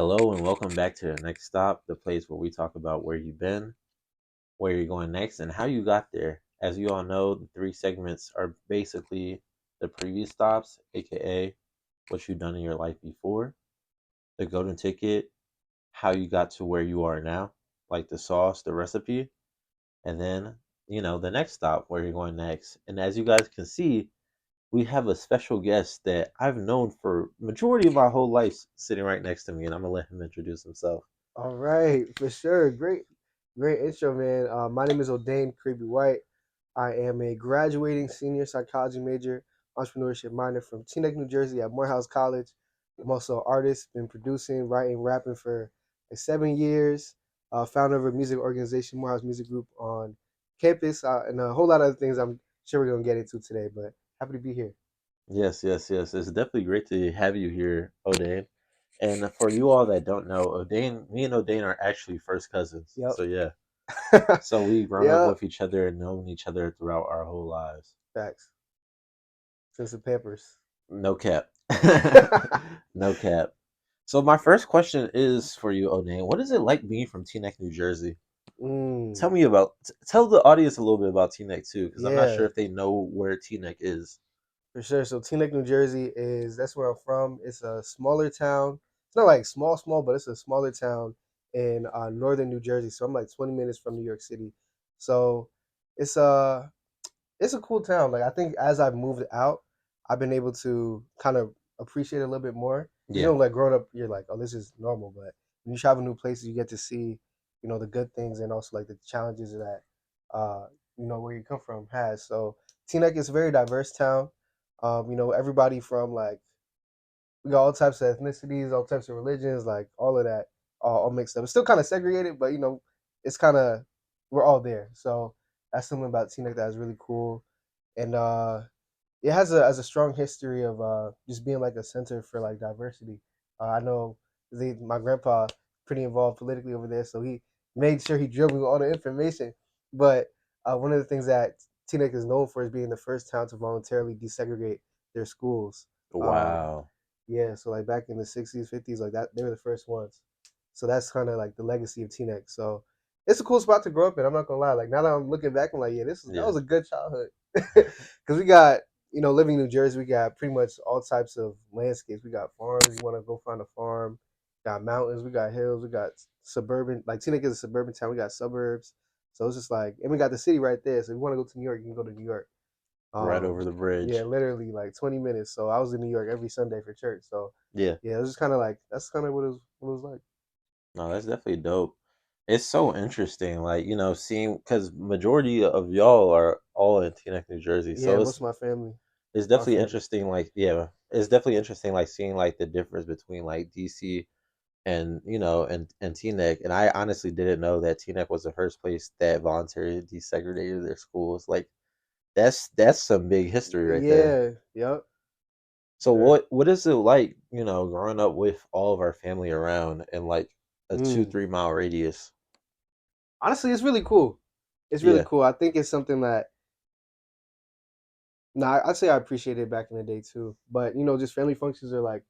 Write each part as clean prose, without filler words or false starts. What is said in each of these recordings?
Hello and welcome back to the next stop, the place where we talk about where you've been, where you're going next, and how you got there. As you all know, the three segments are basically the previous stops, aka what you've done in your life before, the golden ticket, how you got to where you are now, like the sauce, the recipe, and then, the next stop, where you're going next. And as you guys can see, we have a special guest that I've known for majority of my whole life sitting right next to me, and I'm gonna let him introduce himself. All right, for sure. Great intro, man. My name is Odein Karibi-Whyte. I am a graduating senior psychology major, entrepreneurship minor from Teaneck, New Jersey at Morehouse College. I'm also an artist, been producing, writing, rapping for like 7 years. Founder of a music organization, Morehouse Music Group on campus, and a whole lot of other things I'm sure we're going to get into today, but happy to be here. Yes, yes, yes. It's definitely great to have you here, Odein. And for you all that don't know, Odein, me and Odein are actually first cousins. Yep. So yeah. So we've grown up Yep. with each other and known each other throughout our whole lives. Facts. Since the Pampers. No cap. No cap. So my first question is for you, Odein. What is it like being from Teaneck, New Jersey? Mm, Tell the audience a little bit about Teaneck too, because I'm not sure yeah. if they know where Teaneck is. For sure. So Teaneck, New Jersey is that's where I'm from. It's a smaller town. It's not like small, but it's a smaller town in northern New Jersey. So I'm like 20 minutes from New York City. So it's a it's a cool town. Like I think as I've moved out, I've been able to kind of appreciate it a little bit more. Because Yeah. like growing up, you're like, oh, this is normal. But when you travel new places, you get to see, the good things and also like the challenges that uh, where you come from has. So Teaneck is a very diverse town. Everybody from like we got all types of ethnicities, all types of religions, like all of that, all mixed up. It's still kind of segregated, but it's kind of we're all there. So that's something about Teaneck that is really cool, and it has a strong history of just being like a center for like diversity. I know my grandpa pretty involved politically over there, so he made sure he drilled me with all the information. But one of the things that Teaneck is known for is being the first town to voluntarily desegregate their schools. Wow. Yeah, so like back in the 60s, 50s, like that, they were the first ones. So that's kind of like the legacy of Teaneck. So it's a cool spot to grow up in. I'm not gonna lie. Like now that I'm looking back, I'm like, yeah, that Yeah. was a good childhood. Because we got, living in New Jersey, we got pretty much all types of landscapes. We got farms. You want to go find a farm. Got mountains. We got hills. We got suburban. Like Teaneck is a suburban town. We got suburbs. So it's just like, and we got the city right there. So if you want to go to New York, you can go to New York. Right Um, over the yeah, bridge. literally like 20 minutes. So I was in New York every Sunday for church. So Yeah. yeah, it was just kind of like that's kind of what it was like. No, that's definitely dope. It's so interesting, like, seeing because majority of y'all are all in Teaneck, New Jersey. Yeah, So most it's of my family it's are definitely from there. interesting, like, yeah, it's definitely interesting, like seeing like the difference between like DC and and Teaneck. And I honestly didn't know that Teaneck was the first place that voluntarily desegregated their schools. Like that's some big history right there. Yeah, yep, So sure. what is it like, growing up with all of our family around in like a two, Mm. 3 mile radius? Honestly, it's really cool. It's really Yeah. cool. I think it's something that no, I'd say I appreciated it back in the day too. But just family functions are like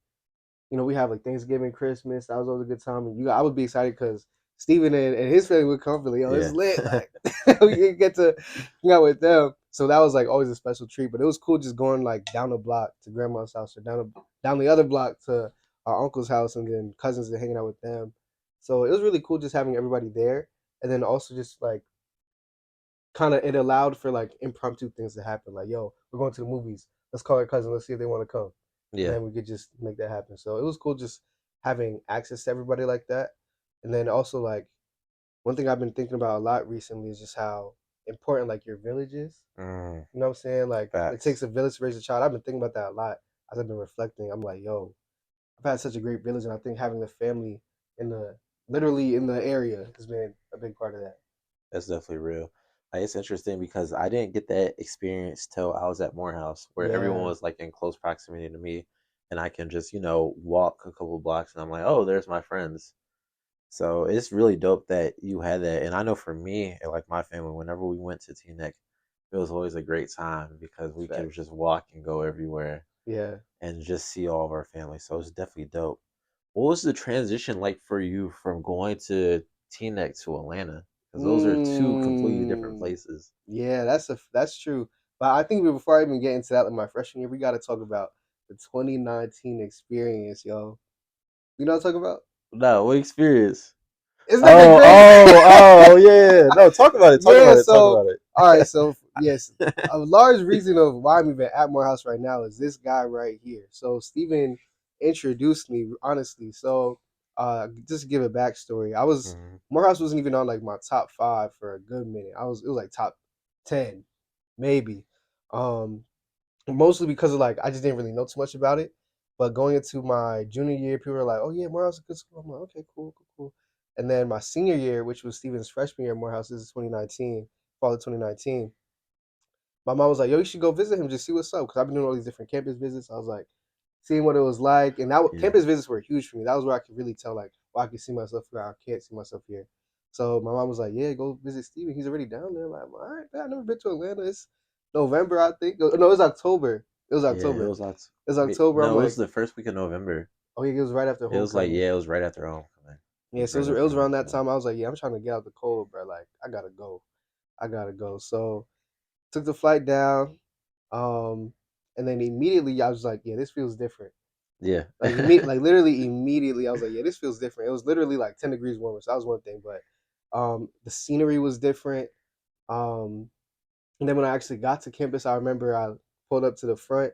we have like Thanksgiving, Christmas. That was always a good time, and I would be excited because Steven and his family would come for like, it's Yeah. lit. Like we could get to hang out with them. So that was like always a special treat. But it was cool just going like down the block to grandma's house or down the other block to our uncle's house and then cousins and hanging out with them. So it was really cool just having everybody there, and then also just like kind of it allowed for like impromptu things to happen. Like, yo, we're going to the movies. Let's call our cousin. Let's see if they want to come, and Yeah. then we could just make that happen. So it was cool just having access to everybody like that. And then also like one thing I've been thinking about a lot recently is just how important like your village is. Mm, You know what I'm saying? Like it facts. takes a village to raise a child. I've been thinking about that a lot as I've been reflecting. I'm like, yo, I've had such a great village, and I think having the family in the literally in the area has been a big part of that. That's definitely real. Like, it's interesting because I didn't get that experience till I was at Morehouse, where everyone Yeah, was like in close proximity to me, and I can just walk a couple blocks, and I'm like, oh, there's my friends. So it's really dope that you had that. And I know for me and like my family, whenever we went to Teaneck, it was always a great time because we could facts. just walk and go everywhere Yeah. and just see all of our family. So it's definitely dope. what was the transition like for you from going to Teaneck to Atlanta? Because those are two completely different Mm, places. yeah, that's true. But I think before I even get into that, like my freshman year, we got to talk about the 2019 experience, yo. You know what I'm talking about? No, what experience? Isn't that the Oh, great? oh, oh, yeah. No, talk about it. Talk Yeah. about it. Talk So, about all right. So, it. yes, a large reason of why I'm even at Morehouse right now is this guy right here. So, Steven introduced me, honestly. So, just to give a backstory, Mhm. Morehouse wasn't even on like my top 5 for a good minute. It was like top 10, maybe. Um, Mostly because of like I just didn't really know too much about it. But going into my junior year, people were like, "Oh yeah, Morehouse is a good school." I'm like, "Okay, cool, cool, cool." And then my senior year, which was Steven's freshman year at Morehouse, this is 2019, fall of 2019. My mom was like, "Yo, you should go visit him, just see what's up." Because I've been doing all these different campus visits. I was like, seeing what it was like, and Yeah. campus visits were huge for me. That was where I could really tell like, well, I can see myself here, I can't see myself here. So my mom was like, "Yeah, go visit Steven. He's already down there." Like, all right, man, I never been to Atlanta. It's November, I think. No, it was October. It was Yeah, it October. was Oct. It was October. I'm No, it was like, the first week of November. oh yeah, it was right after It was like, homecoming. yeah, it was right after homecoming. It Yeah, was so right it after was around that homecoming. time. I was like, yeah, I'm trying to get out the cold, bro. Like, I gotta go. I gotta go. So took the flight down. Um, and then immediately I was like, yeah, this feels different. Yeah. Like literally immediately, I was like, yeah, this feels different. It was literally like 10 degrees warmer, so that was one thing. But the scenery was different. Um, and then when I actually got to campus, I remember I pulled up to the front,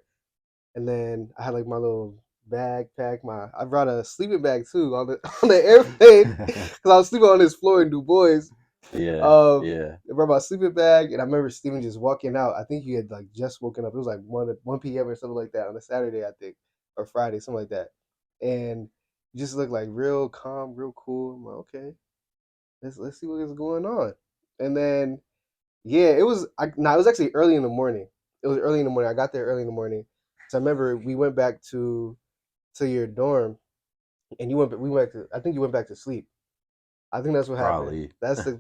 and then I had like my little backpack. I brought a sleeping bag too on the on the airplane because I was sleeping on this floor in Du Bois. Yeah, yeah. I brought my sleeping bag, and I remember Steven just walking out. I think he had like just woken up. It was like one p.m. or something like that on a Saturday, I think, or Friday, something like that. And he just looked like real calm, real cool. I'm like, okay, let's see what is going on. And then yeah, it was actually early in the morning. It was early in the morning. I got there early in the morning. So I remember we went back to your dorm, and we went to I think you went back to sleep. I think that's what happened. Probably.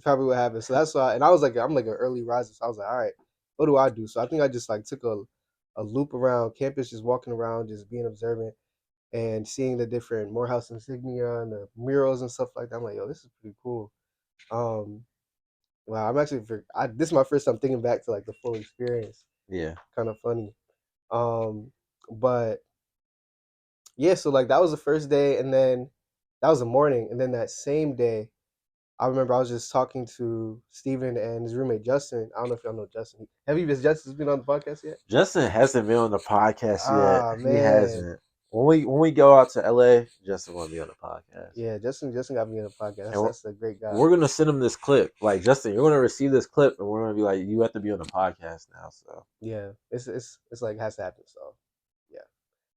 Probably what happened. So that's why, and I was like, I'm like an early riser, so I was like, all right, what do I do? So I think I just like took a loop around campus, just walking around, just being observant and seeing the different Morehouse insignia and the murals and stuff like that. I'm like, yo, this is pretty cool. Um, wow, this is my first time thinking back to like the full experience. Yeah. Kind of funny. Um, but yeah, so like that was the first day, and then that was the morning, and then that same day, I remember I was just talking to Steven and his roommate Justin. I don't know if y'all know Justin. Have you been Justin's been on the podcast yet? Justin hasn't been on the podcast yet. Ah He man. hasn't. When we go out to LA, Justin will be on the podcast. Yeah, Justin got me on the podcast. And That's a great guy. we're gonna send him this clip. Like, Justin, you're gonna receive this clip, and we're gonna be like, you have to be on the podcast now. So Yeah. It's like has to happen. So yeah.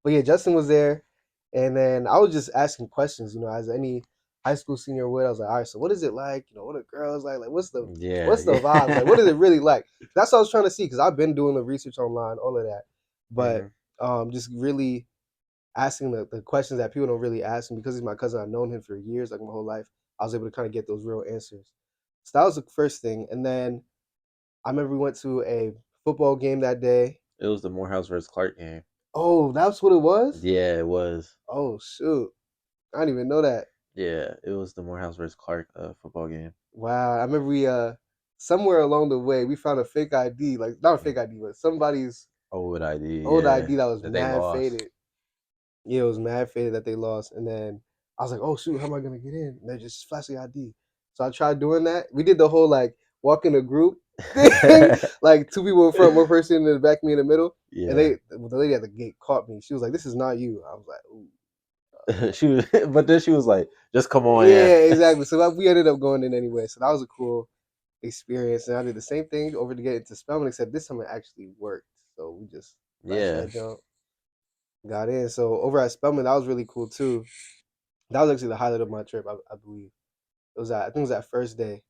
But yeah, Justin was there, and then I was just asking questions, as any high school senior would. I was like, all right, so what is it like? What are girls like? Like yeah, what's the vibes? Like what is yeah. it really like? That's what I was trying to see because I've been doing the research online, all of that. But hmm just really asking the questions that people don't really ask him because he's my cousin. I've known him for years, like my whole life. I was able to kind of get those real answers. So that was the first thing. And then I remember we went to a football game that day. It was the Morehouse versus Clark game. Oh, that's what it was? Yeah, it was. Oh shoot. I didn't even know that. Yeah, it was the Morehouse versus Clark football game. Wow. I remember we somewhere along the way we found a fake ID, like not a fake ID, but somebody's Old ID, old yeah, ID that was that they mad lost. faded. Yeah, it was mad faded that they lost. And then I was like, oh shoot, how am I gonna get in? And they just flash the ID. So I tried doing that. We did the whole like walk in a group thing, like two people in front, one person in the back, me in the middle. And Yeah, the lady at the gate caught me. She was like, "This is not you." I was like, "Ooh." she was, but then she was like, "Just come on in." Yeah, exactly. So we ended up going in anyway. So that was a cool experience. And I did the same thing over to get into Spelman, except this time it actually worked. So we just flashed Yeah, that jump, got in. So over at Spelman, that was really cool too. That was actually the highlight of my trip, I believe. I think it was that first day.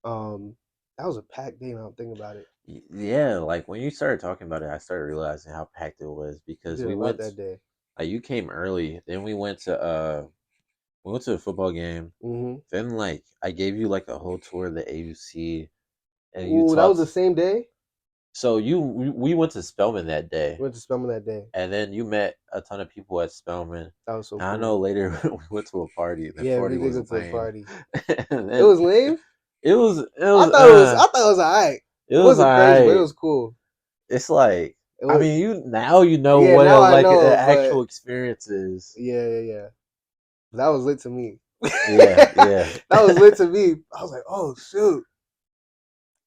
Um, that was a packed day now I'm thinking about it. yeah. Like when you started talking about it, I started realizing how packed it was We because did a lot that day. like you came early, then we went to the football game. Mm-hmm. Then like I gave you like a whole tour of the AUC, and you Ooh, that was talked. the same day? So we went to Spelman that day, We went to Spelman that day. and then you met a ton of people at Spelman. That was so And I cool. know later we went to a party. The Yeah, we party did was go to a lame. party. And It then was lame. it was it I was thought it was. I thought it was alright. it It was wasn't crazy, but it alright. was cool. It's like It I was. mean you know Yeah, what now I like an know, but actual experience is. yeah. That was lit to me. Yeah, yeah. That was lit to me. I was like, oh shoot.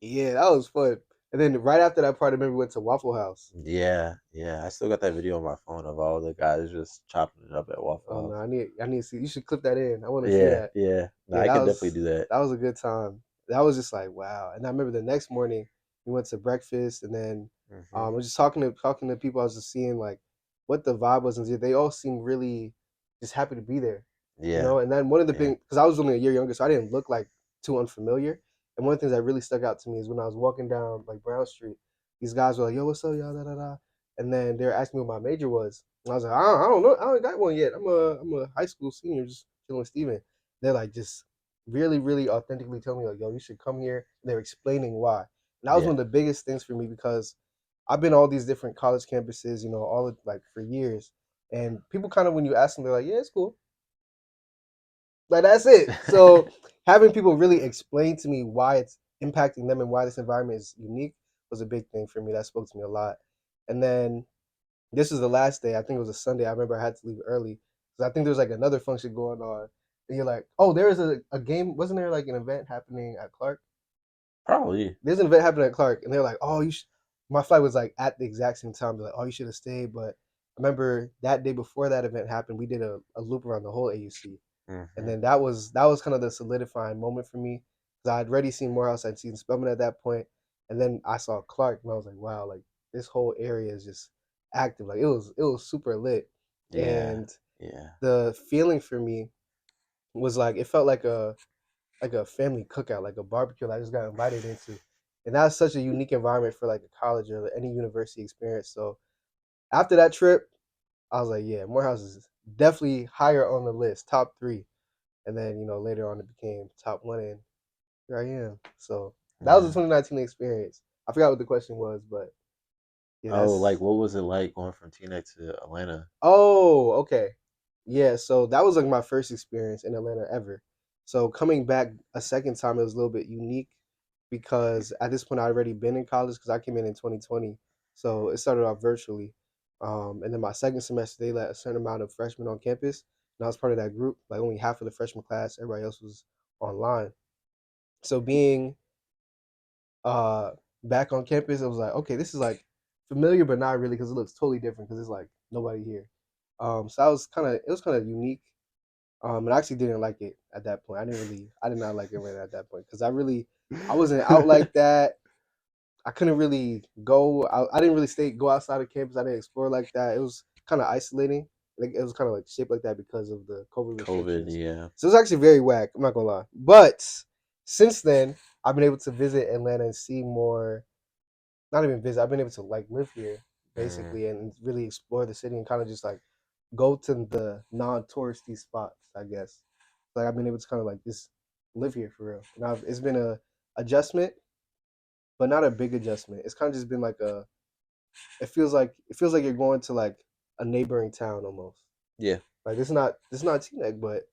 Yeah, that was fun. And then right after that part, I remember we went to Waffle House. Yeah, yeah. I still got that video on my phone of all the guys just chopping it up at Oh no, Waffle House. I need to see. You should clip that in. I want to see Yeah, that. yeah. No, Yeah, I could definitely do that. that was a good time. That was just like wow. And I remember the next morning we went to breakfast, and then I Hmm. was just talking to people. I was just seeing like what the vibe was, and they all seemed really just happy to be there, you Yeah, know. And then one of the yeah. things, because I was only a year younger, so I didn't look like too unfamiliar. And one of the things that really stuck out to me is when I was walking down like Brown Street, these guys were like, "Yo, what's up, y'all?" Da da da. And then they were asking me what my major was, and I was like, I don't know, I don't got one yet. I'm a high school senior, just chilling with Steven. They're like just really authentically telling me like, yo, you should come here. And they're explaining why. And that was Yeah. one of the biggest things for me because I've been all these different college campuses, you know, all of, like for years. And people kind of when you ask them, they're like, yeah, it's cool. Like that's it. So having people really explain to me why it's impacting them and why this environment is unique was a big thing for me. That spoke to me a lot. And then this was the last day. I think it was a Sunday. I remember I had to leave early because I think there was like another function going on. And you're like, oh, there is a game. Wasn't there like an event happening at Clark? Probably. There's an event happening at Clark, and they're like, oh, you. My flight was like at the exact same time. They're like, oh, you should have stayed. But I remember that day before that event happened, we did a loop around the whole AUC, and Hmm. then that was kind of the solidifying moment for me because I'd already seen Morehouse, I'd seen Spelman at that point, and then I saw Clark, and I was like, wow, like this whole area is just active. Like it was super lit, Yeah, and yeah, the feeling for me was like it felt like a family cookout, like a barbecue that I just got invited into. And that's such a unique environment for like a college or any university experience. So after that trip, I was like, yeah, Morehouse is definitely higher on the list, top three. And then, you know, later on it became top one, and here I am. So that was the yeah. 2019 experience. I forgot what the question was, but yeah, Oh, like that's what was it like going from Teaneck to Atlanta? oh, okay. Yeah, so that was like my first experience in Atlanta ever. So coming back a second time, it was a little bit unique because at this point I'd already been in college because I came in 2020. So it started off virtually. And then my second semester, they let a certain amount of freshmen on campus. And I was part of that group, like only half of the freshman class, everybody else was online. So being uh, back on campus, it was like, okay, this is like familiar, but not really because it looks totally different because it's like nobody here. So it was kind of unique. And I actually didn't like it at that point. I did not like Atlanta at that point because I wasn't out like that. I couldn't really go. I didn't really go outside of campus. I didn't explore like that. It was kind of isolating. Like it was kind of like shaped like that because of the COVID COVID, restrictions. yeah. So it was actually very whack. I'm not gonna lie. But since then, I've been able to visit Atlanta and see more. Not even visit. I've been able to like live here Mm, basically and really explore the city and kind of just like go to the non-touristy spots. I guess like I've been able to kind of like just live here for real. And it's been a adjustment, but not a big adjustment. It's kind of just been like a. It feels like you're going to like a neighboring town almost. yeah, Like it's not Teaneck, but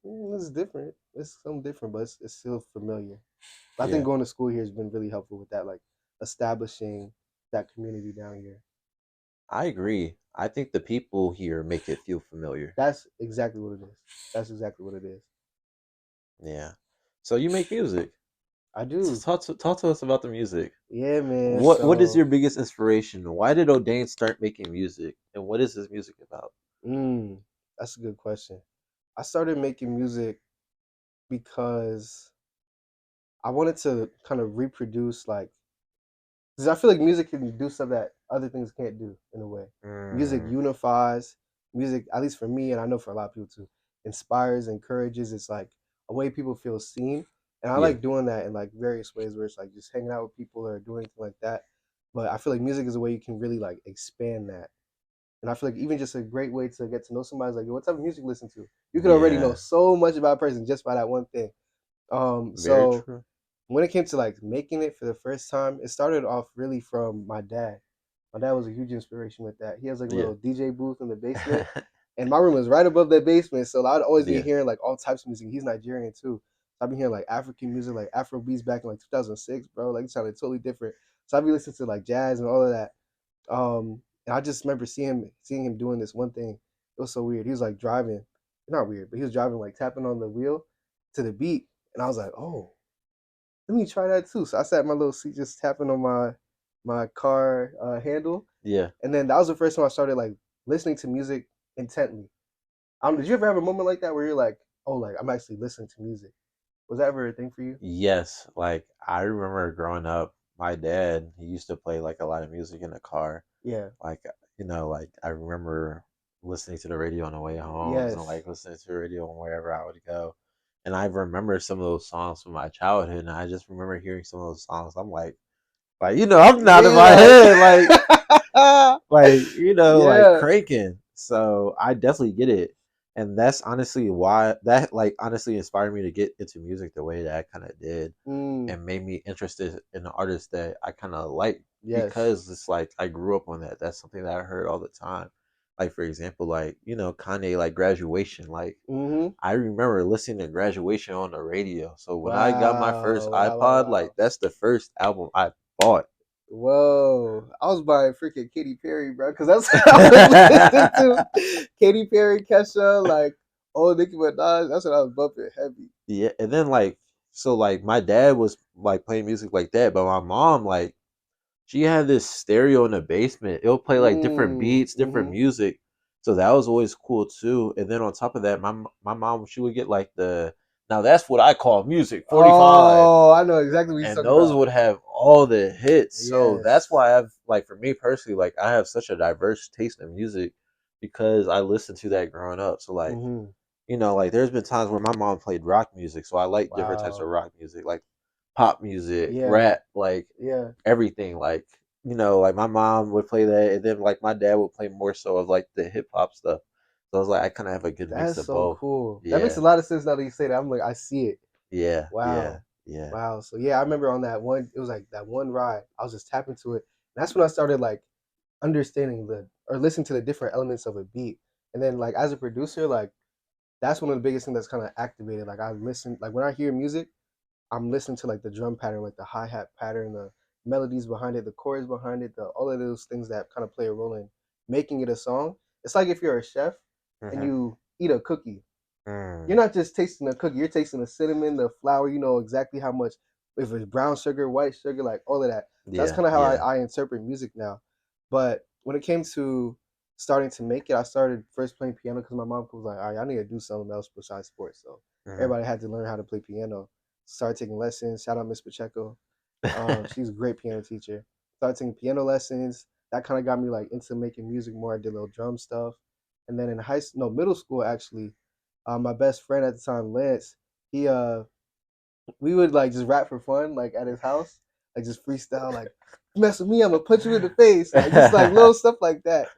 it's different. It's something different, but it's still familiar. I think yeah. going to school here has been really helpful with that, like establishing that community down here. I agree. I think the people here make it feel familiar. That's exactly what it is. That's exactly what it is. Yeah. So you make music. I do. Talk to us about the music. Yeah, man. What is So, your biggest inspiration? Why did Odein start making music? And what is his music about? mm, that's a good question. I started making music because I wanted to kind of reproduce like because I feel like music can do stuff that other things can't do in a way. Music Mm, unifies. Music, at least for me, and I know for a lot of people too, inspires, encourages. It's like a way people feel seen, and I yeah, like doing that in like various ways, where it's like just hanging out with people or doing anything like that. But I feel like music is a way you can really like expand that, and I feel like even just a great way to get to know somebody is like, yo, what type of music you listen to? You could already know yeah. so much about a person just by that one thing. Very So true. when it came to like making it for the first time, it started off really from my dad. My dad was a huge inspiration with that. He has like a Yeah. little DJ booth in the basement, and my room was right above that basement. So I'd always be Yeah. hearing like all types of music. He's Nigerian too. So I've been hearing like African music, like Afro beats back in like 2006, bro. Like it sounded totally different. So I'd be listening to like jazz and all of that. And I just remember seeing him doing this one thing. It was so weird. He was like driving, not weird, but he was driving like tapping on the wheel to the beat, and I was like, oh, let me try that too. So I sat in my little seat just tapping on my car handle, Yeah. and then that was the first time I started like listening to music intently. Did you ever have a moment like that where you're like, oh, like I'm actually listening to music? Was that ever a thing for you? Yes, like I remember growing up, my dad, he used to play like a lot of music in the car. Yeah. Like, like I remember listening to the radio on the way home and Yes. like listening to the radio wherever I would go. And I remember some of those songs from my childhood, and I just remember hearing some of those songs. I'm like I'm not in Yeah. my head, Like. like Yeah. cranking. So I definitely get it. And that's honestly why that like honestly inspired me to get into music the way that I kind of did Mm, and made me interested in the artists that I kind of like yes. because it's like I grew up on that. That's something that I heard all the time. Like for example, like Kanye, like Graduation. Like Mm-hmm. I remember listening to Graduation on the radio. So when I got my first Wow. Wow. Wow. iPod, like Wow. that's the first album I bought. Whoa. I was buying freaking Katy Perry, bro, because that's what I was listening to. Katy Perry, Kesha, like, oh, Nicki Minaj. That's what I was bumping heavy. Yeah, and then like so like my dad was like playing music like that, but my mom like she had this stereo in the basement. It'll play like different Mm, beats, different mm-hmm. music. So that was always cool too. And then on top of that, my mom she would get like the now that's what I call music 45, Oh, I know exactly what you're and talking those about. would have all the hits. So that's Yes. why I've like for me personally, like I have such a diverse taste in music because I listened to that growing up. So like Mm-hmm. like there's been times where my mom played rock music, so I like different types of Wow. rock music, like pop music, Yeah. rap, like Yeah. everything. Like like my mom would play that, and then like my dad would play more so of like the hip hop stuff. So I was like, I kind of have a good mix That's of so both. cool. That makes a Yeah, lot of sense now that you say that. I'm like, I see it. yeah, yeah, Wow. yeah. Wow. So yeah, I remember on that one, it was like that one ride. I was just tapping to it. And that's when I started like understanding the or listening to the different elements of a beat. And then like as a producer, like that's one of the biggest things that's kind of activated. Like I listen like when I hear music, I'm listening to like the drum pattern, like the hi-hat pattern, the melodies behind it, the chords behind it, the all of those things that kind of play a role in making it a song. It's like if you're a chef and Mm-hmm. you eat a cookie, you're Mm. not just tasting the cookie, you're tasting the cinnamon, the flour, you know exactly how much, if it's brown sugar, white sugar, like all of that. So that's Yeah, kind of how yeah. I interpret music now. But when it came to starting to make it, I started first playing piano because my mom was like, all right, I need to do something else besides sports. So Mm-hmm. everybody had to learn how to play piano. Started taking lessons. Shout out Miss Pacheco. She's a great piano teacher. Started taking piano lessons. That kind of got me like into making music more. I did a little drum stuff. And then in no, middle school actually, my best friend at the time, Lance, he we would like just rap for fun, like at his house, like just freestyle, like mess with me, I'm gonna punch you in the face, like just like little stuff like that.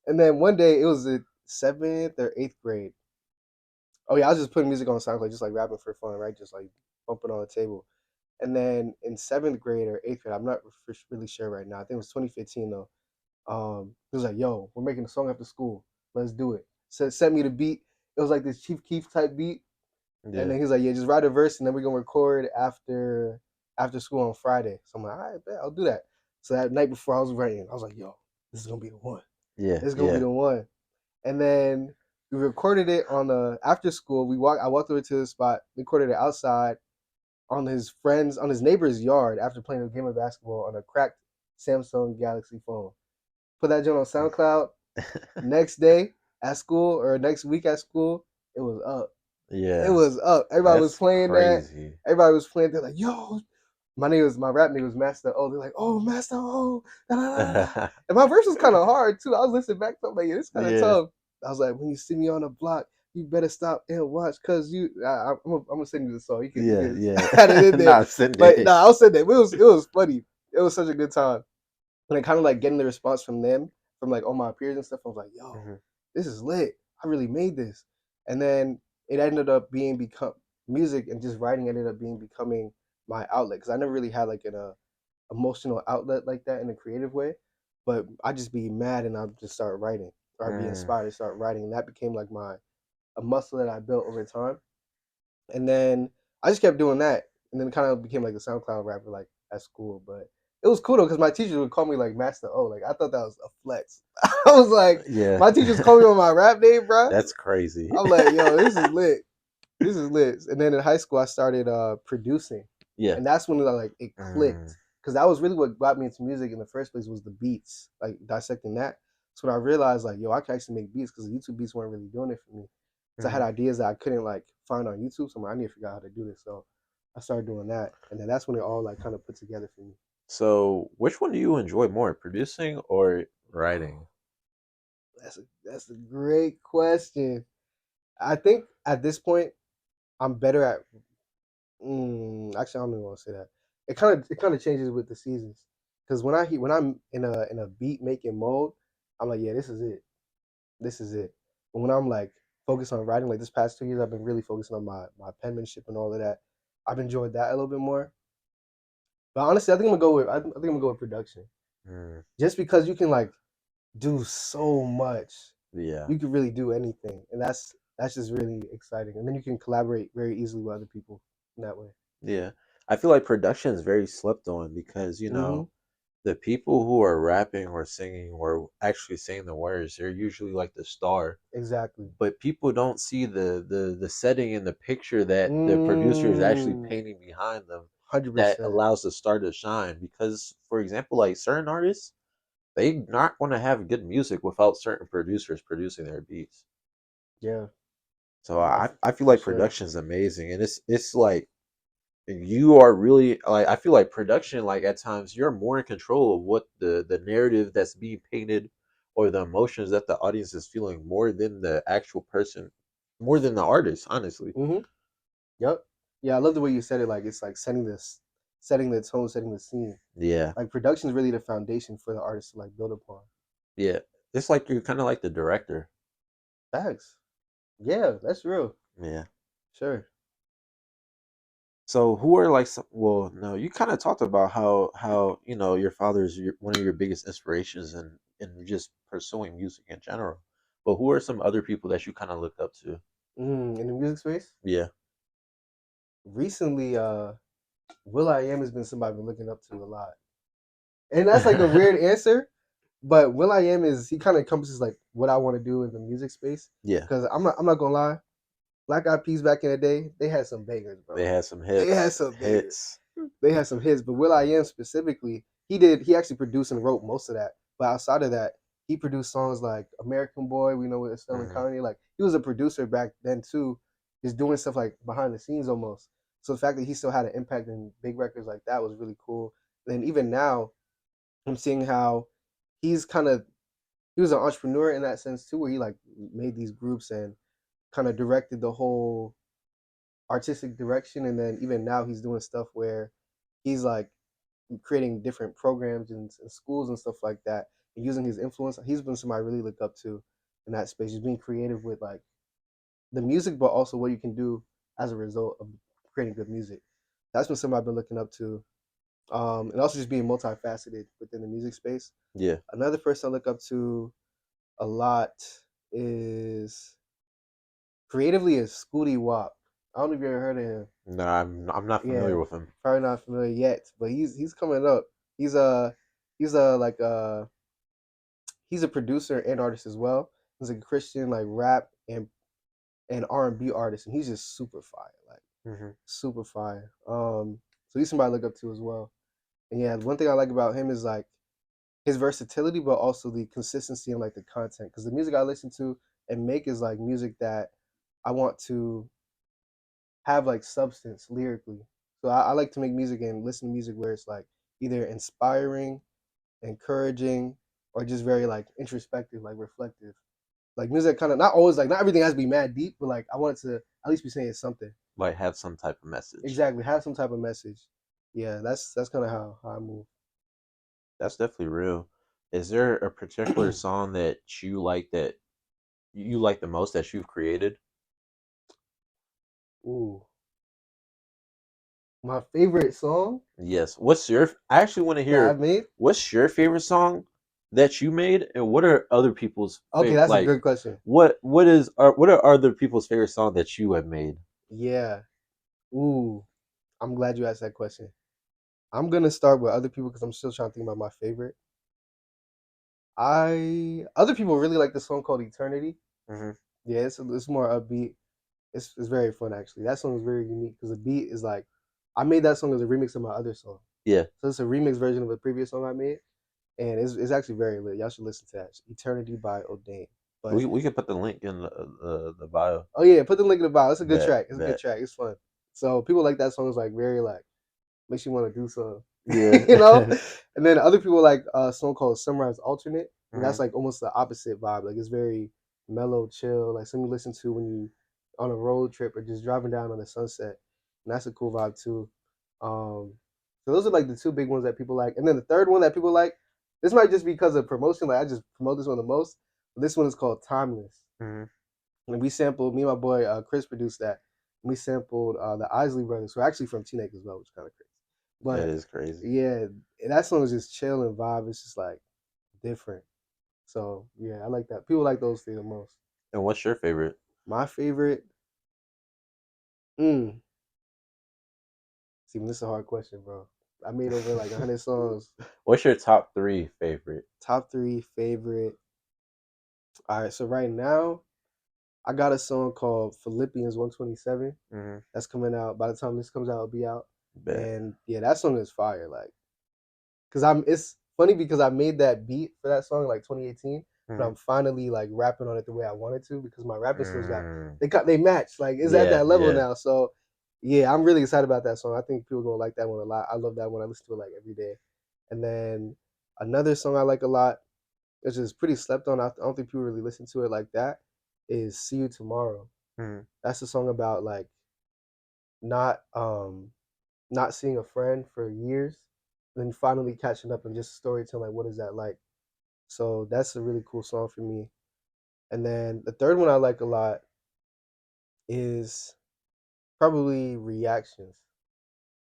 And then one day it was the seventh or eighth grade. Oh yeah, I was just putting music on SoundCloud, just like rapping for fun, right? Just like bumping on the table. And then in seventh grade or eighth grade, I'm not really sure right now. I think it was 2015 though. It was like, yo, we're making a song after school. Let's do it. So sent me the beat. It was like this Chief Keef type beat. And Yeah, then he's like, yeah, just write a verse and then we're gonna record after school on Friday. So I'm like, all right, bet, I'll do that. So that night before I was writing, I was like, yo, this is gonna be the one. yeah, This is gonna be yeah. the one. And then we recorded it on the after school. I walked over to the spot, recorded it outside on his neighbor's yard after playing a game of basketball on a cracked Samsung Galaxy phone. Put that joint on SoundCloud. Next day at school or next week at school, it was up. It Yeah, was up. Everybody was that's playing that. crazy. Everybody was playing. They're like, "Yo, my rap name was Master O." They're like, "Oh, Master O." Da, da, da, da. And my verse was kind of hard too. I was listening back to it, like, yeah, it's kind of Yeah, tough. I was like, "When you see me on the block, you better stop and watch, cause I'm gonna send you the song. You yeah, can yeah. add it in there." Nah, send But no, it. I'll send it. It was funny. It was such a good time. And then kind of like getting the response from them, from like all my peers and stuff. I was like, "Yo, Mhm. this is lit. I really made this." And then it ended up being become music and just writing ended up being becoming my outlet because I never really had like an emotional outlet like that in a creative way. But I just be mad and I just start writing, or I'd be Mm, inspired to start writing, and that became like my a muscle that I built over time. And then I just kept doing that, and then kind of became like a SoundCloud rapper like at school. But it was cool though because my teachers would call me like Master O. Like I thought that was a flex. I was like, yeah, my teachers call me on my rap name, bro. that's crazy. I'm like, yo, this is lit. This is lit. And then in high school, I started producing, Yeah. and that's when like it Mm, clicked because that was really what got me into music in the first place was the beats, like dissecting that. So when I realized like, yo, I can actually make beats because the YouTube beats weren't really doing it for me. So I had mm. ideas that I couldn't like find on YouTube. So I'm like, I need to figure out how to do this. So I started doing that, and then that's when it all like kind of put together for me. So, which one do you enjoy more, producing or writing? That's a great question. I think at this point I'm better at. Actually, I don't even want to say that. It kind of changes with the seasons. Because when I'm in a beat making mode, I'm like, yeah, this is it. This is it. But when I'm like focused on writing, like this past 2 years, I've been really focusing on my penmanship and all of that. I've enjoyed that a little bit more. But honestly, I think I'm gonna go with production. Mm, Just because you can like do so much, yeah, you can really do anything, and that's just really exciting. And then you can collaborate very easily with other people in that way. yeah. I feel like production is very slept on because, Mm-hmm. the people who are rapping or singing or actually saying the words, they're usually like the star. Exactly. But people don't see the setting and the picture that the producer is actually Mm, painting behind them hundred that percent. allows the star to shine. Because, for example, like certain artists, they not going to have good music without certain producers producing their beats. Yeah, So no, I feel for like sure. production is amazing, and it's like you are really like I feel like production like at times you're more in control of what the narrative that's being painted or the emotions that the audience is feeling more than the actual person, more than the artist, honestly. Mm-hmm. Yep. Yeah, I love the way you said it. Like it's like setting the tone, setting the scene. Yeah, Like production is really the foundation for the artist to like build upon. yeah. It's like you're kind of like the director. Facts. Yeah, that's real. Yeah. Sure. So who are like some, well, no, you kind of talked about how your father's one of your biggest inspirations in just pursuing music in general. But who are some other people that you kind of look up to? In the music space, Yeah. recently, Will I Am has been somebody I've been looking up to a lot, and that's like a weird answer. But Will I Am is he kind of encompasses like what I want to do in the music space. Yeah. Because I'm not gonna lie, Black Eyed Peas back in the day, they had some bangers, They bro. had some They had hits. some bangers. Hits. They had some hits, but Will I Am specifically, he actually produced and wrote most of that. But outside of that, he produced songs like American Boy, we know with Estelle and Hmm. Kanye. Like he was a producer back then too, just doing stuff like behind the scenes almost. So the fact that he still had an impact in big records like that was really cool. And even now, I'm seeing how he's kind of he was an entrepreneur in that sense too, where he like made these groups and kind of directed the whole artistic direction. And then even now he's doing stuff where he's like creating different programs in schools and stuff like that and using his influence. He's been somebody I really look up to in that space. He's being creative with like the music, but also what you can do as a result of creating good music. That's been somebody I've been looking up to. And also just being multifaceted within the music space. Yeah. Another person I look up to a lot is creatively is Scooty Wop. I don't know if you ever heard of him. No, I'm not familiar Yeah, with him. probably not familiar yet, but he's coming up. He's a he's a like he's a producer and artist as well. He's like a Christian like rap and R&B artist, and he's just super fire, like Hmm. super fire. So he's somebody I look up to as well. And yeah, one thing I like about him is like his versatility, but also the consistency and like the content. Because the music I listen to and make is like music that I want to have like substance lyrically. So I like to make music and listen to music where it's like either inspiring, encouraging, or just very like introspective, like reflective. Like music kind of not always like not everything has to be mad deep, but like I want it to at least be saying something. Like have some type of message. Exactly, have some type of message. Yeah, that's kind of how I move. That's definitely real. Is there a particular song that you like the most that you've created? Ooh, My favorite song Yes. What's your? I actually want to that I hear. made. What's your favorite song that you made, and what are other people's Okay, favorite? that's a Like, good question. what are other people's favorite song that you have made? Yeah. Ooh, I'm glad you asked that question. I'm gonna start with other people because I'm still trying to think about my favorite. I Other people really like the song called Eternity. Hmm. Yeah, it's more upbeat. It's very fun actually. That song is very unique because the beat is like I made that song as a remix of my other song. Yeah, So it's a remix version of a previous song I made, and it's actually very lit. Y'all should listen to that. Eternity by Odein. But we can put the link in the bio. oh yeah, put the link in the bio. It's a good Bet track. It's a good bet. track. It's fun. So people like that song is like very like makes you want to do something, Yeah. you know. And then other people like a song called Sunrise Alternate, and Hmm. that's like almost the opposite vibe. Like it's very mellow, chill, like something you listen to when you on a road trip or just driving down on the sunset, and that's a cool vibe too. Um, so those are like the two big ones that people like, and then the third one that people like. This might just be because of promotion. Like I just promote this one the most. But this one is called Timeless, Hmm. and we sampled. Me and my boy Chris produced that. And we sampled the Isley Brothers, who are actually from Teaneck as well, which is kind of crazy. That But is crazy. yeah, that song is just chill and vibe. It's just like different. So yeah, I like that. People like those three the most. And what's your favorite? My favorite, mm, see, this is a hard question, bro. I made over like 100 songs. What's your top three favorite? Top three favorite. All right, so right now I got a song called Philippians 127 Hmm. that's coming out. By the time this comes out, it'll be out. Bet. And yeah, that song is fire. Like because I'm it's funny because I made that beat for that song like 2018, but Hmm. I'm finally like rapping on it the way I wanted to because my rapping skills Mm. got they match like it's at Yeah, that level yeah. now. So yeah, I'm really excited about that song. I think people gonna like that one a lot. I love that one. I listen to it like every day. And then another song I like a lot, which is pretty slept on. I don't think people really listen to it like that. Is "See You Tomorrow." Hmm. That's a song about like not not seeing a friend for years, then finally catching up and just storytelling like what is that like. So that's a really cool song for me. And then the third one I like a lot is probably Reactions.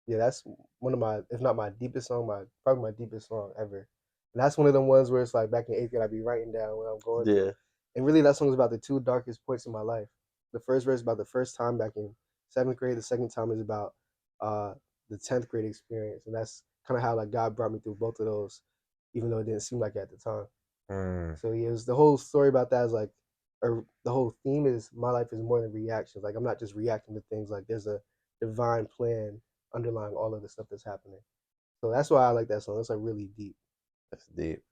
Yeah, that's one of my, if not my deepest song, my probably my deepest song ever. And that's one of them ones where it's like back in eighth grade, I'd be writing down what I'm going through. Yeah. And really, that song is about the two darkest points in my life. The first verse is about the first time back in seventh grade. The second time is about uh, the 10th grade experience, and that's kind of how like God brought me through both of those, even though it didn't seem like it at the time. Mm. So yeah, it was the whole story about that is like, or the whole theme is my life is more than reactions. Like I'm not just reacting to things. Like there's a divine plan underlying all of the stuff that's happening. So that's why I like that song. It's like really deep. That's deep.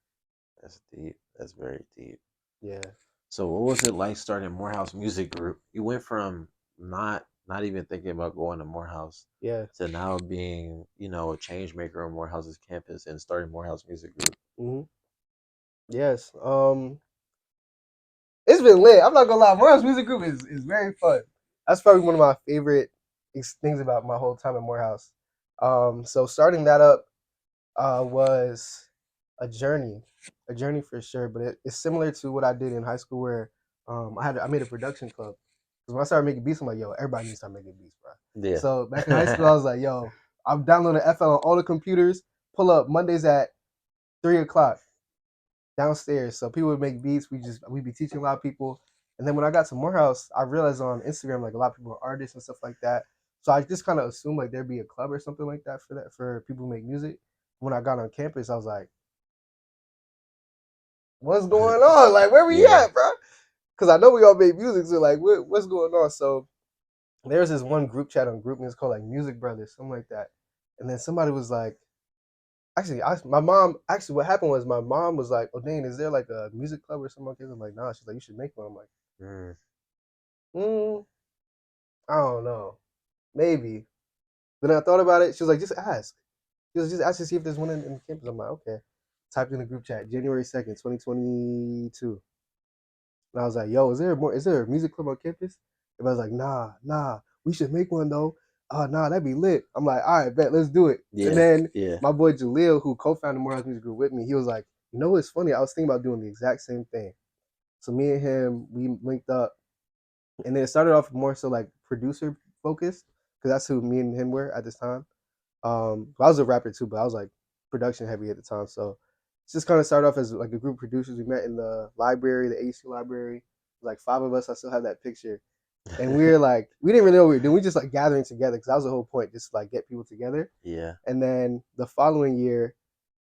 That's deep. That's very deep. Yeah, So what was it like starting Morehouse Music Group? You went from not even thinking about going to Morehouse yeah. to now being, a change maker on Morehouse's campus and starting Morehouse Music Group. Hmm. Yes. It's been lit. I'm not gonna lie. Morehouse Music Group is very fun. That's probably one of my favorite things about my whole time at Morehouse. So starting that up was a journey, a journey for sure. But it's similar to what I did in high school, where I made a production club. Because when I started making beats, I'm like, yo, everybody needs to start making beats, bro. So back in high school, I Yeah. was like, yo, I'm downloading FL on all the computers. Pull up Mondays at 3 o'clock downstairs. So people would make beats. We'd be teaching a lot of people. And then when I got to Morehouse, I realized on Instagram like a lot of people are artists and stuff like that. So I just kind of assumed like there'd be a club or something like that for people who make music. When I got on campus, I was like, "What's going on? Like, where we Yeah. at, bro?" Because I know we all make music, so like, what's going on? So there's this one group chat on group, and it's called like Music Brothers, something like that. And then somebody was like, my mom. Actually, what happened was my mom was like, "Odein, is there like a music club or something like this?" I'm like, "Nah." She's like, "You should make one." I'm like, Mm. mm, I don't know, maybe. Then I thought about it. She was like, "Just ask." She was just ask to see if there's one in campus. I'm like, "Okay." Typed in the group chat, January 2nd, 2022. And I was like, "Yo, is there a music club on campus?" Everybody's like, "Nah, we should make one though. Nah, that'd be lit." I'm like, "All right, bet, let's do it." And Yeah. then Yeah. my boy Jaleel, who co-founded Morehouse Music Group with me, he was like, "You know what's funny? I was thinking about doing the exact same thing." So me and him, we linked up, and then it started off more so like producer focused because that's who me and him were at this time. I was a rapper too, but I was like production heavy at the time. So it's just kind of started off as like a group of producers. We met in the library, the AC library. Like 5 of us. I still have that picture. And we were like, we didn't really know what we were doing. We just like gathering together because that was the whole point, just like get people together. Yeah. And then the following year,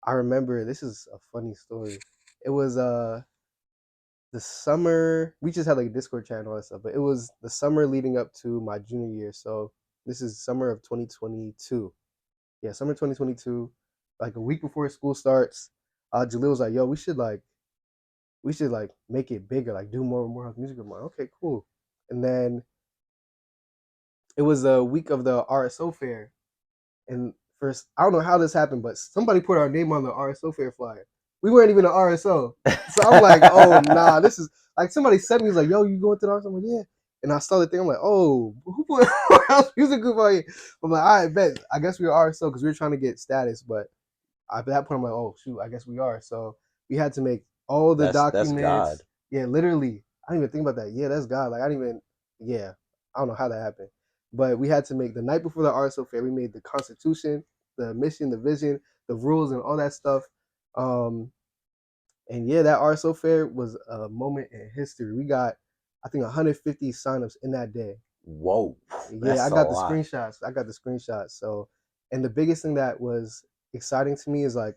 I remember this is a funny story. It was the summer. We just had like a Discord channel and all that stuff, but it was the summer leading up to my junior year. So this is summer of 2022. Yeah, summer 2022. Like a week before school starts, Jaleel was like, "Yo, we should like make it bigger, like do more Morehouse Music Group." I'm like, okay, cool. And then it was a week of the RSO fair, and first I don't know how this happened, but somebody put our name on the RSO fair flyer. We weren't even an RSO, so I'm like, oh nah, this is like somebody sent me, was like, yo, you going to the RSO? I'm like, yeah. And I saw the thing, I'm like, oh, who put Morehouse Music Group on here? I'm like, all right, bet. I guess we were RSO because we were trying to get status, but at that point, I'm like, oh shoot, I guess we are. So we had to make all the That's God. documents. Yeah, literally. I didn't even think about that. Yeah, that's God. Like I didn't even. Yeah, I don't know how that happened, but we had to make the night before the RSO fair. We made the Constitution, the mission, the vision, the rules, and all that stuff. Um, and yeah, that RSO fair was a moment in history. We got, I think, 150 signups in that day. Whoa, Yeah, I that's a got the lot. screenshots. I got the screenshots. So, and the biggest thing that was exciting to me is like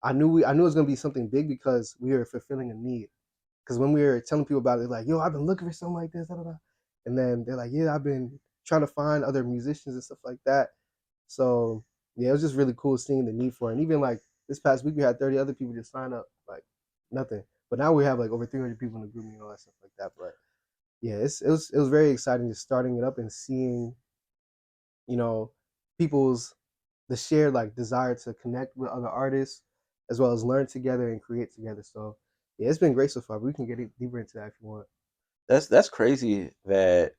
I knew it was gonna be something big because we were fulfilling a need. Because when we were telling people about it, they're like, "Yo, I've been looking for something like this," da, da, da. And then they're like, "Yeah, I've been trying to find other musicians and stuff like that." So yeah, it was just really cool seeing the need for it. And even like this past week, we had 30 other people just sign up, like nothing. But now we have like over 300 people in the group and all that stuff like that. But yeah, it was very exciting just starting it up and seeing you know people's the shared like desire to connect with other artists as well as learn together and create together. So yeah, it's been great so far. But we can get deeper into that if you want. That's crazy that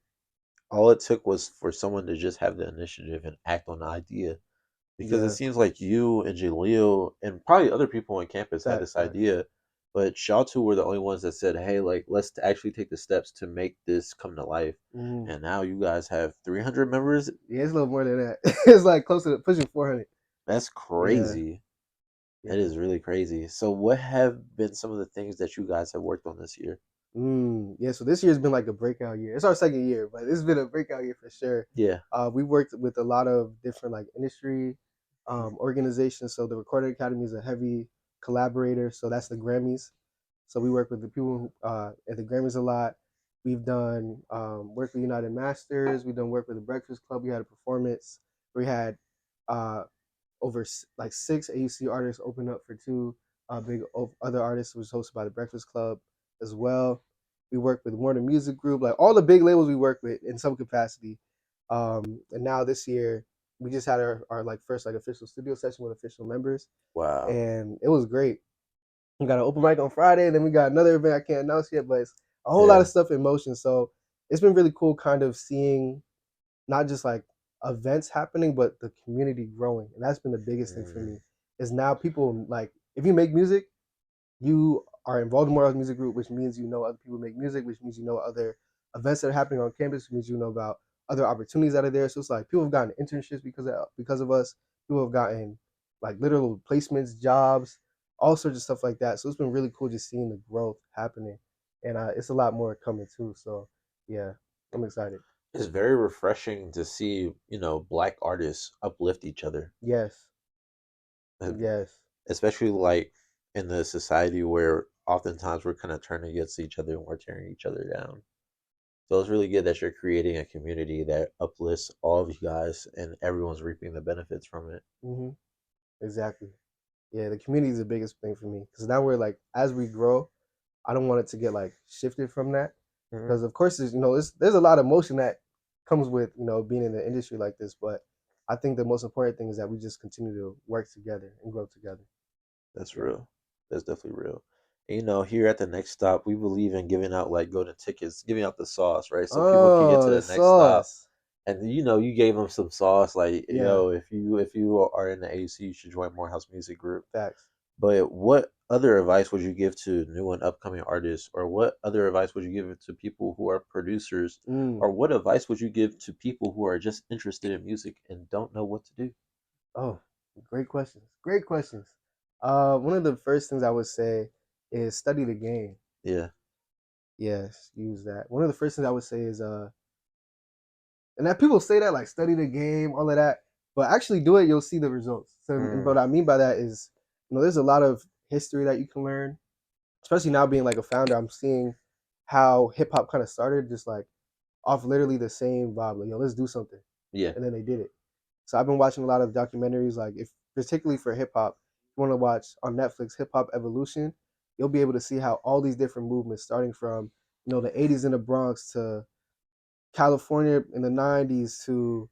all it took was for someone to just have the initiative and act on the idea. Because it Yeah, seems like you and Jaleel and probably other people on campus had facts, this facts. idea, but y'all two were the only ones that said, "Hey, like let's actually take the steps to make this come to life." Hmm. And now you guys have 300 members. Yeah, it's a little more than that. It's like close to pushing 400. That's Yeah, crazy. That yeah. is really crazy. So, what have been some of the things that you guys have worked on this year? Yeah, so this year's been like a breakout year. It's our second year, but it's been a breakout year for sure. Yeah. We worked with a lot of different like industry organizations. So the Recording Academy is a heavy collaborator. So that's the Grammys. So we work with the people at the Grammys a lot. We've done work with United Masters. We've done work with the Breakfast Club. We had a performance. We had uh, over like 6 AUC artists open up for two big other artists, which was hosted by the Breakfast Club as well. We work with Warner Music Group, like all the big labels we work with in some capacity. And now this year, we just had our like first like official studio session with official members, Wow. and it was great. We got an open mic on Friday, and then we got another event I can't announce yet, but it's a whole lot of Yeah. stuff in motion. So it's been really cool, kind of seeing not just like events happening, but the community growing. And that's been the biggest thing for Mm, me. Is now people like if you make music, you are involved in Morehouse Music Group, which means you know other people make music, which means you know other events that are happening on campus, which means you know about other opportunities that are there. So it's like people have gotten internships because of us. People have gotten like literal placements, jobs, all sorts of stuff like that. So it's been really cool just seeing the growth happening, and it's a lot more coming too. So yeah, I'm excited. it's very refreshing to see, black artists uplift each other, Yes, uh, yes. especially like in the society where oftentimes we're kind of turning against each other and we're tearing each other down. So it's really good that you're creating a community that uplifts all of you guys and everyone's reaping the benefits from it. Hmm. Exactly. Yeah, the community is the biggest thing for me because now we're like, as we grow, I don't want it to get like shifted from that Hmm. because of course there's a lot of motion that comes with being in the industry like this, but I think the most important thing is that we just continue to work together and grow together. That's Yeah. real. That's definitely real. And, here at the next stop, we believe in giving out like golden tickets, giving out the sauce, right? So people can get Oh, to the the next stop. sauce. And you gave them some sauce, like, Yeah, if you are in the AC, you should join Morehouse Music Group. facts. But what other advice would you give to new and upcoming artists, or what other advice would you give to people who are producers, Mm. or what advice would you give to people who are just interested in music and don't know what to do? Oh, great questions. Great questions. One of the first things I would say is study the game. Yeah. Yes, use that. One of the first things I would say is and that people say that like study the game, all of that, but actually do it, you'll see the results. So, and Mm, what I mean by that is, there's a lot of history that you can learn, especially now being like a founder. I'm seeing how hip hop kind of started, just like off literally the same vibe, like yo, let's do something, yeah. and then they did it. So I've been watching a lot of documentaries, like if particularly for hip hop, if you want to watch on Netflix Hip Hop Evolution, you'll be able to see how all these different movements, starting from the '80s in the Bronx to California in the '90s to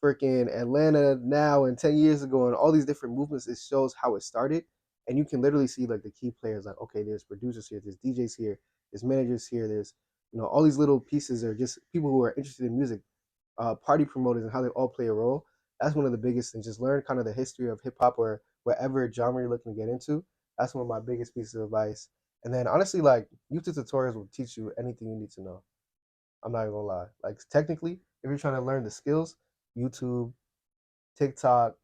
freaking Atlanta now and 10 years ago, and all these different movements, it shows how it started. And you can literally see like the key players, like, okay, there's producers here, there's DJs here, there's managers here, there's, all these little pieces are just people who are interested in music, party promoters, and how they all play a role. That's one of the biggest things. Just learn kind of the history of hip hop or whatever genre you're looking to get into. That's one of my biggest pieces of advice. And then honestly, like YouTube tutorials will teach you anything you need to know. I'm not even gonna lie. Like technically, if you're trying to learn the skills, YouTube, TikTok,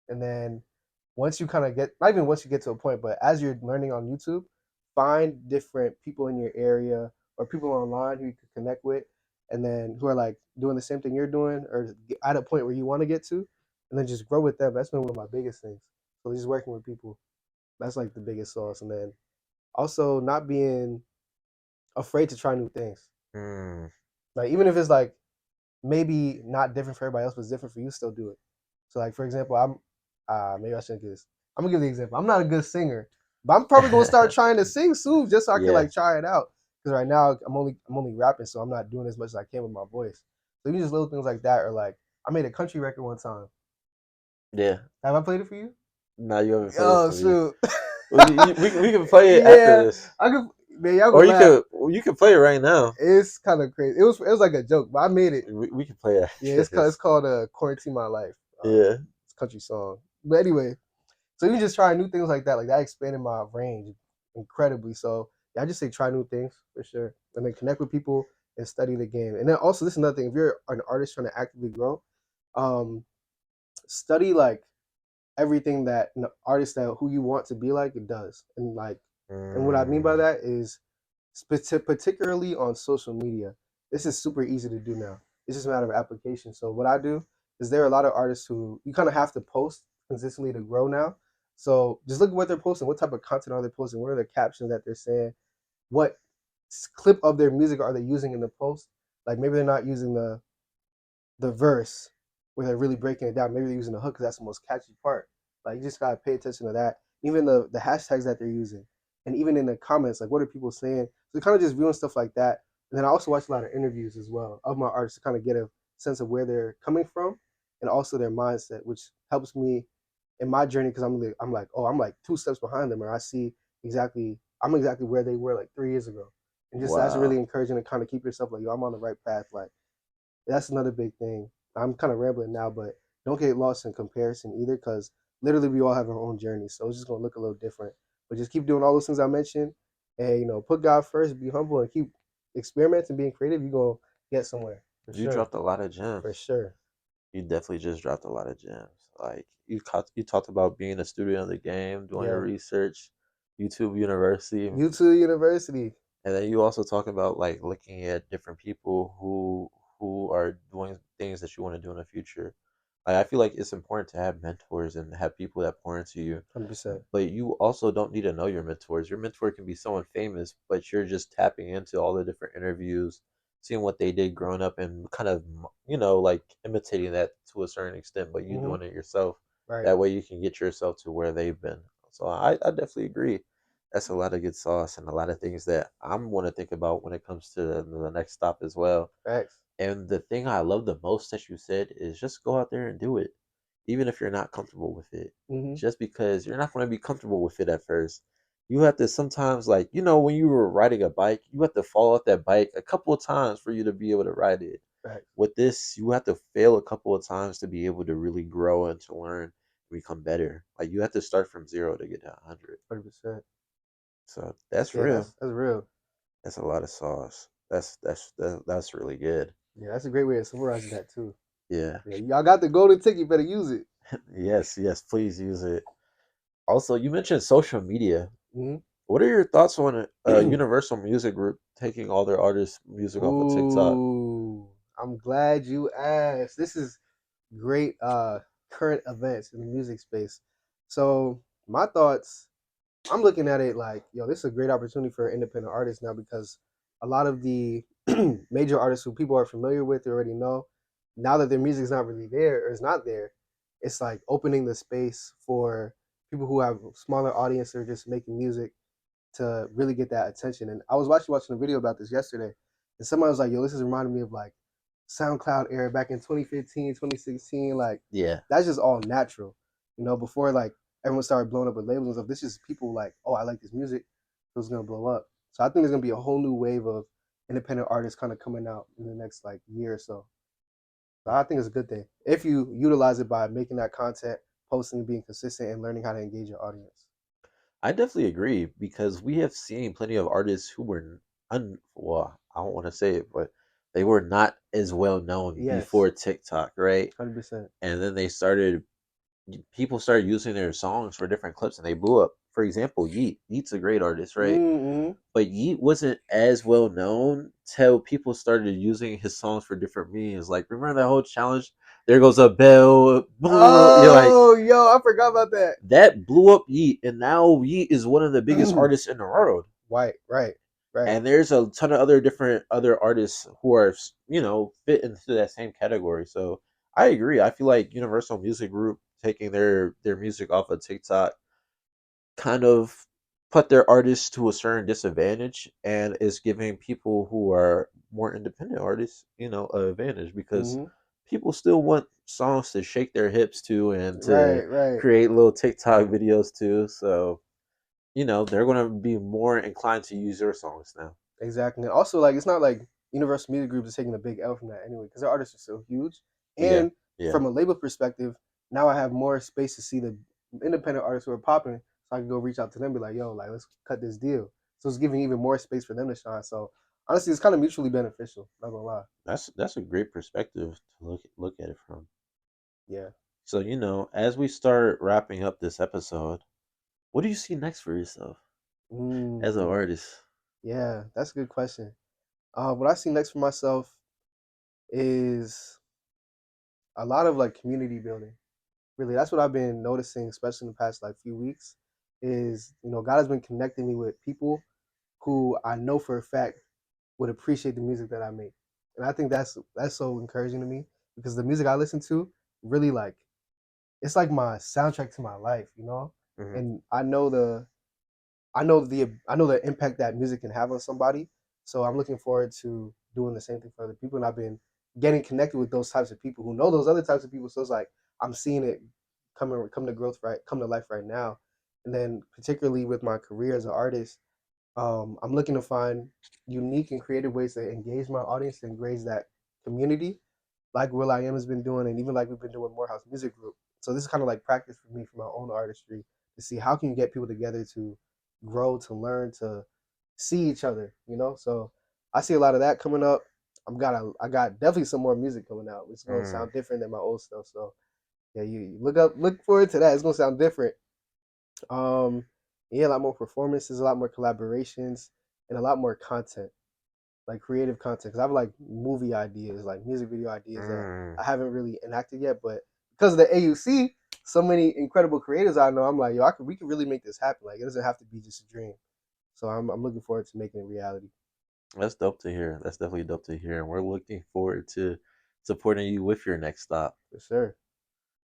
and then once you kind of get, not even once you get to a point, but as you're learning on YouTube, find different people in your area or people online who you can connect with, and then who are like doing the same thing you're doing or at a point where you want to get to, and then just grow with them. That's been one of my biggest things. So just working with people, that's like the biggest sauce. And then also not being afraid to try new things. Mm, Like even if it's like maybe not different for everybody else, but it's different for you, still do it. So like for example, I'm maybe I shouldn't give this. I'm gonna give the example. I'm not a good singer, but I'm probably gonna start trying to sing soon just so I can yeah. like try it out. Because right now I'm only rapping, so I'm not doing as much as I can with my voice. So even just little things like that, or like I made a country record one time. Yeah. Have I played it for you? Now you haven't played it Oh for me. shoot. We can play it after Yeah, this, I could. Man, y'all or gonna laugh. you can play it right now. It's kind of crazy. It was like a joke, but I made it. We can play it Yeah, after it's this. called Quarantine My Life. Yeah. It's a country song. But anyway, so you just try new things like that. Like that expanded my range incredibly. So yeah, I just say try new things for sure. And then connect with people and study the game. And then also this is another thing, if you're an artist trying to actively grow, um, study like everything that an artist that who you want to be like it does. And what I mean by Mm, that is particularly on social media. This is super easy to do now. It's just a matter of application. So what I do is there are a lot of artists who you kind of have to post consistently to grow now. So just look at what they're posting. What type of content are they posting? What are the captions that they're saying? What clip of their music are they using in the post? Like maybe they're not using the verse where they're really breaking it down. Maybe they're using the hook because that's the most catchy part. Like you just gotta pay attention to that. Even the hashtags that they're using, and even in the comments, like what are people saying? So kind of just viewing stuff like that. And then I also watch a lot of interviews as well of my artists to kind of get a sense of where they're coming from and also their mindset, which helps me in my journey because I'm like 2 steps behind them, or I see exactly where they were like 3 years ago, and just that's really wow. encouraging to kind of keep yourself like yo, I'm on the right path. Like that's another big thing. I'm kind of rambling now, but don't get lost in comparison either, because literally we all have our own journey. So it's just gonna look a little different. But just keep doing all those things I mentioned, and put God first, be humble, and keep experimenting, being creative. You're gonna get somewhere for You sure, dropped a lot of for gems. sure. You definitely just dropped a lot of gems. Like you talked about being a student of the game, doing your Yeah, research, YouTube University, YouTube University. and then you also talk about like looking at different people who are doing things that you want to do in the future. Like I feel like it's important to have mentors and have people that pour into you, 100%. but you also don't need to know your mentors. Your mentor can be someone famous, but you're just tapping into all the different interviews, seeing what they did growing up, and kind of like imitating that to a certain extent, but you Hmm. doing it yourself. Right. That way you can get yourself to where they've been. So I definitely agree. That's a lot of good sauce and a lot of things that I'm want to think about when it comes to the next stop as well. Facts. And the thing I love the most that you said is just go out there and do it, even if you're not comfortable with it. Hmm. Just because you're not going to be comfortable with it at first. You have to sometimes, like, when you were riding a bike, you have to fall off that bike a couple of times for you to be able to ride it. Facts. With this, you have to fail a couple of times to be able to really grow and to learn. become better. Like you have to start from zero to get to 100. 100%. So that's Yeah, real. that's real. That's a lot of sauce. That's really good. Yeah, that's a great way of summarizing that too. Yeah. Yeah, y'all got the golden ticket. You better use it. Yes, yes, please use it. Also, you mentioned social media. Hmm. What are your thoughts on Universal Music Group taking all their artists' music off of TikTok? Ooh, I'm glad you asked. This is great current events in the music space. So my thoughts, I'm looking at it like, yo, this is a great opportunity for independent artists now because a lot of the major artists who people are familiar with, they already know, now that their music's not really there or is not there, it's like opening the space for people who have smaller audience or just making music to really get that attention. And I was watching a video about this yesterday, and somebody was like, "Yo, this is reminding me of like SoundCloud era back in 2015, 2016. Like Yeah, that's just all natural, before like everyone started blowing up with labels and stuff. This is people like, oh, I like this music, so it's gonna blow up. So I think there's gonna be a whole new wave of independent artists kind of coming out in the next like year or so. So I think it's a good thing if you utilize it by making that content, posting, being consistent, and learning how to engage your audience. I definitely agree because we have seen plenty of artists who were well, I don't want to say it, but they were not as well known Yes, before TikTok, right? 100%. And then they started people started using their songs for different clips and they blew up. For example, Yeet. Yeet's a great artist, right? Mm-hmm. But Yeet wasn't as well known till people started using his songs for different meanings. Like, remember that whole challenge? There goes a bell. You're like, Oh, yo, I forgot about that. that blew up Yeet, and now Yeet is one of the biggest artists in the world. Right, right, right. And there's a ton of other different other artists who are, fit into that same category. So I agree. I feel like Universal Music Group taking their music off of TikTok kind of put their artists to a certain disadvantage and is giving people who are more independent artists, an advantage because Mm-hmm. people still want songs to shake their hips to and to Right, right. create little TikTok videos too. So, they're going to be more inclined to use your songs now. Exactly. And also, like, it's not like Universal Music Group is taking a big L from that anyway, because their artists are so huge. Yeah. And Yeah. from a label perspective, now I have more space to see the independent artists who are popping, so I can go reach out to them, and be like, yo, like, let's cut this deal. So it's giving even more space for them to shine. So honestly, it's kind of mutually beneficial. Not gonna lie. That's a great perspective to look at it from. Yeah. So, as we start wrapping up this episode, what do you see next for yourself as an Mm, artist? yeah, that's a good question. What I see next for myself is a lot of like community building. Really, that's what I've been noticing, especially in the past like few weeks. Is God has been connecting me with people who I know for a fact would appreciate the music that I make, and I think that's so encouraging to me because the music I listen to really like it's like my soundtrack to my life, Hmm. and I know the impact that music can have on somebody. So I'm looking forward to doing the same thing for other people. And I've been getting connected with those types of people who know those other types of people. So it's like I'm seeing it come to growth come to life right now. And then particularly with my career as an artist, I'm looking to find unique and creative ways to engage my audience and engage that community like Will I Am has been doing, and even like we've been doing Morehouse Music Group. So this is kind of like practice for me for my own artistry to see how can you get people together to grow, to learn, to see each other. So I see a lot of that coming up. I got definitely some more music coming out. It's gonna Mm. sound different than my old stuff. So yeah, you look forward to that. It's gonna sound different. Um, yeah, a lot more performances, a lot more collaborations, and a lot more content like creative content because I have like movie ideas, like music video ideas that Mm. I haven't really enacted yet. But because of the AUC, so many incredible creators I know, I'm like, yo, we could really make this happen. Like it doesn't have to be just a dream. So I'm looking forward to making it reality That's dope to hear. That's definitely dope to hear. And we're looking forward to supporting you with your next stop. for sure.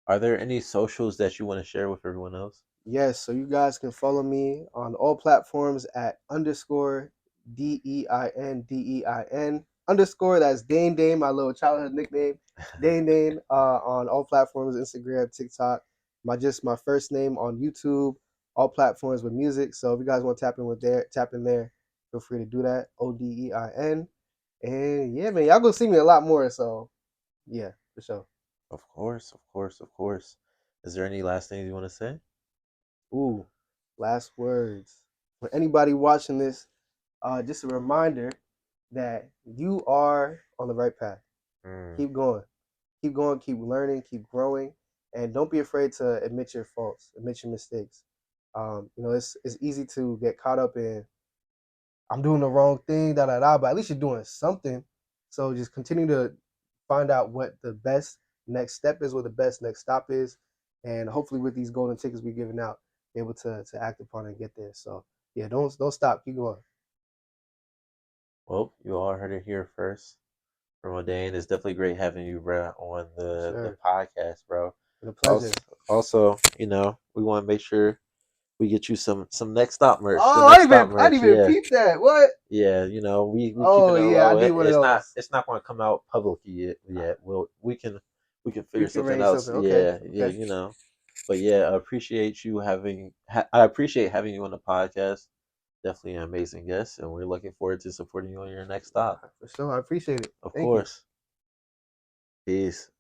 Are there any socials that you want to share with everyone else? Yes, so you guys can follow me on all platforms at underscore DEIN underscore. That's Dane Dane, my little childhood nickname. Dane Dane on all platforms, Instagram, TikTok. My first name on YouTube, all platforms with music. So if you guys want to tap in there, feel free to do that. Odein. And yeah, man, y'all gonna see me a lot more. So yeah, for sure. Of course, of course, of course. Is there any last things you want to say? Ooh, last words. For anybody watching this, just a reminder that you are on the right path. Mm. Keep going. Keep going, keep learning, keep growing, and don't be afraid to admit your faults, admit your mistakes. It's easy to get caught up in I'm doing the wrong thing, da da da, but at least you're doing something. So just continue to find out what the best next step is, what the best next stop is, and hopefully with these golden tickets we're giving out, be able to act upon it and get there. So yeah, don't stop, keep going. Well, you all heard it here first from Odein. It's definitely great having you, bro, on the Sure, podcast, bro. it's a Also, pleasure. also, we want to make sure we get you some next stop merch. The Oh, next stop I merch, didn't even yeah, peep that. What? yeah. We keeping Oh it yeah, I low. need one of It's not those. it's not going to come out publicly yet. We can We figure can something arrange else. something. Okay, Yeah, yeah. okay. But yeah, I appreciate you I appreciate having you on the podcast. Definitely an amazing guest, and we're looking forward to supporting you on your next stop. For sure, I appreciate it. Of Thank you. course. Peace.